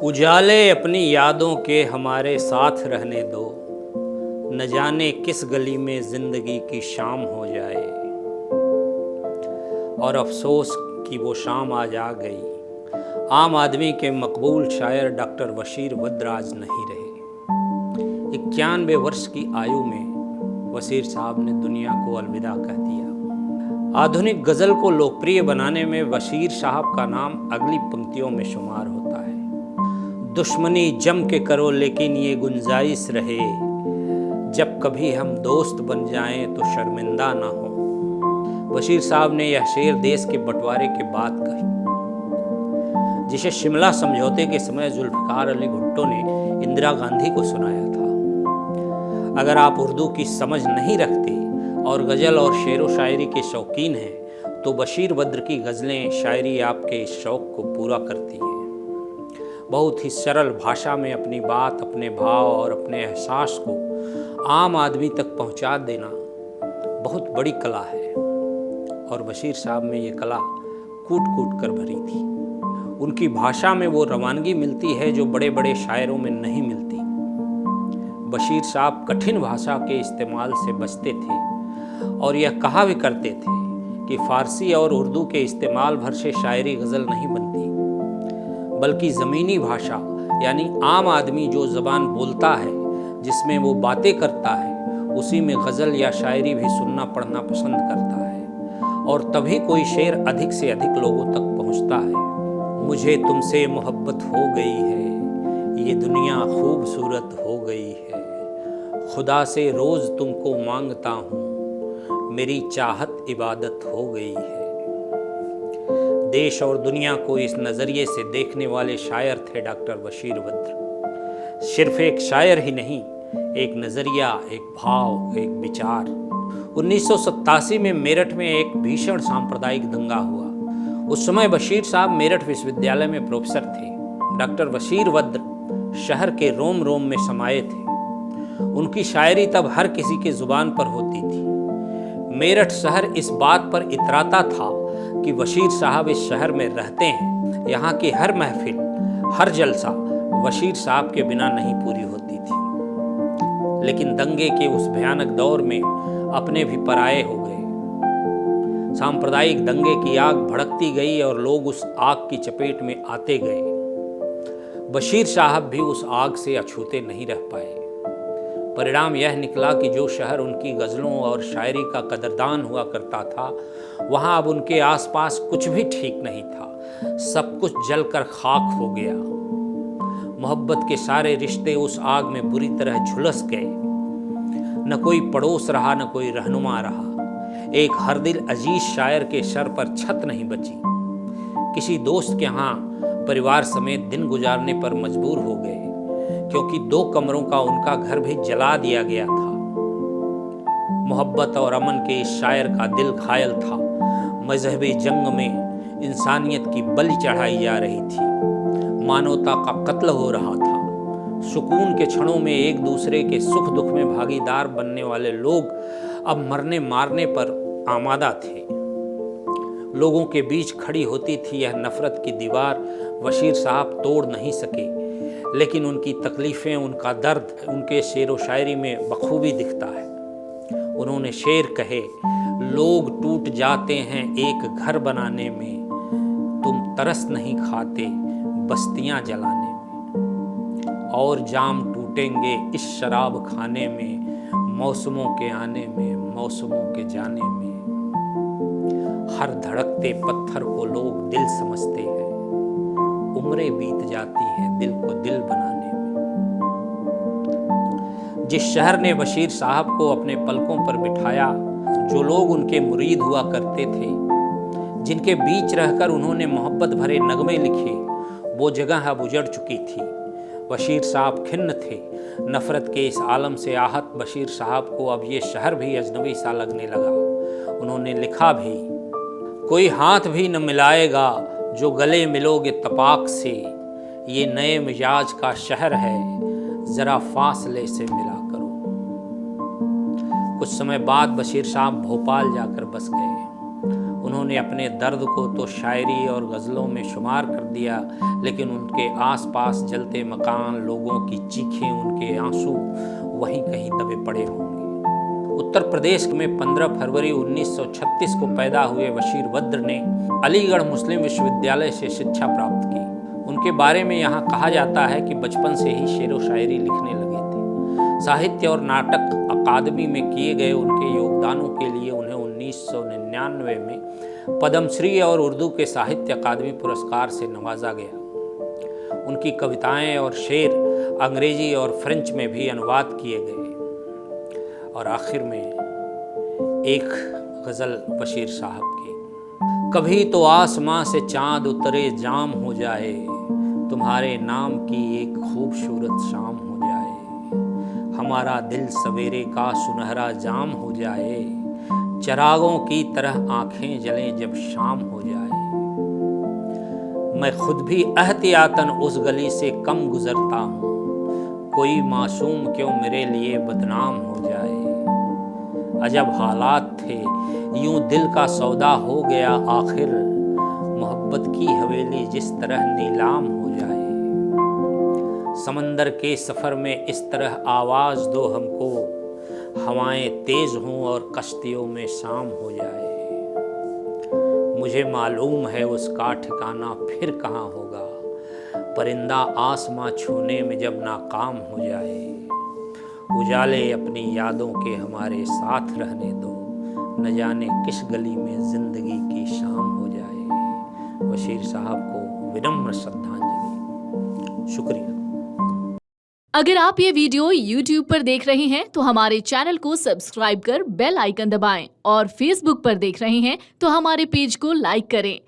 उजाले अपनी यादों के हमारे साथ रहने दो, न जाने किस गली में जिंदगी की शाम हो जाए। और अफसोस कि वो शाम आज आ गई। आम आदमी के मकबूल शायर डॉक्टर बशीर वद्र आज नहीं रहे। 91 वर्ष की आयु में बशीर साहब ने दुनिया को अलविदा कह दिया। आधुनिक गज़ल को लोकप्रिय बनाने में बशीर साहब का नाम अगली पंक्तियों में शुमार होता है। दुश्मनी जम के करो लेकिन ये गुंजाइश रहे, जब कभी हम दोस्त बन जाएं तो शर्मिंदा ना हो। बशीर साहब ने यह शेर देश के बंटवारे के बाद कही, जिसे शिमला समझौते के समय जुल्फ़िकार अली भुट्टो ने इंदिरा गांधी को सुनाया था। अगर आप उर्दू की समझ नहीं रखते और गज़ल और शेर व शायरी के शौकीन हैं तो बशीर वद्र की गज़लें शायरी आपके इस शौक़ को पूरा करती हैं। बहुत ही सरल भाषा में अपनी बात, अपने भाव और अपने एहसास को आम आदमी तक पहुंचा देना बहुत बड़ी कला है, और बशीर साहब में ये कला कूट कूट कर भरी थी। उनकी भाषा में वो रवानगी मिलती है जो बड़े बड़े शायरों में नहीं मिलती। बशीर साहब कठिन भाषा के इस्तेमाल से बचते थे और यह कहा भी करते थे कि फ़ारसी और उर्दू के इस्तेमाल भर से शायरी गज़ल नहीं बनती, बल्कि ज़मीनी भाषा यानी आम आदमी जो ज़बान बोलता है, जिसमें वो बातें करता है, उसी में गज़ल या शायरी भी सुनना पढ़ना पसंद करता है, और तभी कोई शेर अधिक से अधिक लोगों तक पहुंचता है। मुझे तुमसे मोहब्बत हो गई है, ये दुनिया खूबसूरत हो गई है, खुदा से रोज़ तुमको मांगता हूँ, मेरी चाहत इबादत हो गई है। देश और दुनिया को इस नज़रिए से देखने वाले शायर थे डॉक्टर बशीर वद्र। सिर्फ एक शायर ही नहीं, एक नज़रिया, एक भाव, एक विचार। 1987 में मेरठ में एक भीषण सांप्रदायिक दंगा हुआ। उस समय बशीर साहब मेरठ विश्वविद्यालय में प्रोफेसर थे। डॉक्टर बशीर वद्र शहर के रोम रोम में समाये थे। उनकी शायरी तब हर किसी के ज़ुबान पर होती थी। मेरठ शहर इस बात पर इतराता था कि बशीर साहब इस शहर में रहते हैं। यहाँ की हर महफिल, हर जलसा बशीर साहब के बिना नहीं पूरी होती थी। लेकिन दंगे के उस भयानक दौर में अपने भी पराये हो गए। सांप्रदायिक दंगे की आग भड़कती गई और लोग उस आग की चपेट में आते गए। बशीर साहब भी उस आग से अछूते नहीं रह पाए। परिणाम यह निकला कि जो शहर उनकी गज़लों और शायरी का कदरदान हुआ करता था, वहाँ अब उनके आसपास कुछ भी ठीक नहीं था। सब कुछ जलकर खाक हो गया। मोहब्बत के सारे रिश्ते उस आग में बुरी तरह झुलस गए। न कोई पड़ोस रहा, न कोई रहनुमा रहा। एक हर दिल अजीज शायर के सर पर छत नहीं बची। किसी दोस्त के यहाँ परिवार समेत दिन गुजारने पर मजबूर हो गए, क्योंकि 2 कमरों का उनका घर भी जला दिया गया था। मोहब्बत और अमन के इस शायर का दिल घायल था। मजहबी जंग में इंसानियत की बलि चढ़ाई जा रही थी। मानवता का कत्ल हो रहा था। सुकून के क्षणों में एक दूसरे के सुख दुख में भागीदार बनने वाले लोग अब मरने मारने पर आमादा थे। लोगों के बीच खड़ी होती थी यह नफरत की दीवार। बशीर साहब तोड़ नहीं सके, लेकिन उनकी तकलीफ़ें, उनका दर्द उनके शेर व शायरी में बखूबी दिखता है। उन्होंने शेर कहे, लोग टूट जाते हैं एक घर बनाने में, तुम तरस नहीं खाते बस्तियां जलाने में। और जाम टूटेंगे इस शराब खाने में, मौसमों के आने में, मौसमों के जाने में। हर धड़कते पत्थर को लोग दिल समझते हैं, उम्रें बीत जाती हैं दिल को दिल बनाने में। जिस शहर ने बशीर साहब को अपने पलकों पर बिठाया, जो लोग उनके मुरीद हुआ करते थे, जिनके बीच रहकर उन्होंने मोहब्बत भरे नगमे लिखे, वो जगह अब उजड़ चुकी थी। बशीर साहब खिन्न थे। नफरत के इस आलम से आहत बशीर साहब को अब ये शहर भी अजनबी सा लगने लगा। उन्होंने लिखा भी, कोई हाथ भी न मिलाएगा जो गले मिलोगे तपाक से, ये नए मिजाज का शहर है, ज़रा फासले से मिला करो। कुछ समय बाद बशीर साहब भोपाल जाकर बस गए। उन्होंने अपने दर्द को तो शायरी और गज़लों में शुमार कर दिया, लेकिन उनके आसपास जलते मकान, लोगों की चीखें, उनके आंसू वहीं कहीं दबे पड़े होंगे। उत्तर प्रदेश में 15 फरवरी 1936 को पैदा हुए बशीर वद्र ने अलीगढ़ मुस्लिम विश्वविद्यालय से शिक्षा प्राप्त की। उनके बारे में यहाँ कहा जाता है कि बचपन से ही शेर व शायरी लिखने लगे थे। साहित्य और नाटक अकादमी में किए गए उनके योगदानों के लिए उन्हें 1999 में पद्मश्री और उर्दू के साहित्य अकादमी पुरस्कार से नवाजा गया। उनकी कविताएं और शेर अंग्रेजी और फ्रेंच में भी अनुवाद किए गए। और आखिर में एक गज़ल बशीर साहब की। कभी तो आसमां से चांद उतरे जाम हो जाए, तुम्हारे नाम की एक खूबसूरत शाम हो जाए, हमारा दिल सवेरे का सुनहरा जाम हो जाए, चिरागों की तरह आंखें जलें जब शाम हो जाए। मैं खुद भी एहतियातन उस गली से कम गुजरता हूँ, कोई मासूम क्यों मेरे लिए बदनाम हो जाए। अजब हालात थे यूं दिल का सौदा हो गया आखिर, मोहब्बत की हवेली जिस तरह नीलाम हो जाए। समंदर के सफ़र में इस तरह आवाज़ दो हमको, हवाएं तेज़ हों और कश्तियों में शाम हो जाए। मुझे मालूम है उसका ठिकाना फिर कहाँ होगा, परिंदा आसमां छूने में जब नाकाम हो जाए। उजाले अपनी यादों के हमारे साथ रहने दो, न जाने किस गली में जिंदगी की शाम हो जाए। बशीर साहब को विनम्र श्रद्धांजलि। शुक्रिया। अगर आप ये वीडियो YouTube पर देख रहे हैं तो हमारे चैनल को सब्सक्राइब कर बेल आइकन दबाएं, और Facebook पर देख रहे हैं तो हमारे पेज को लाइक करें।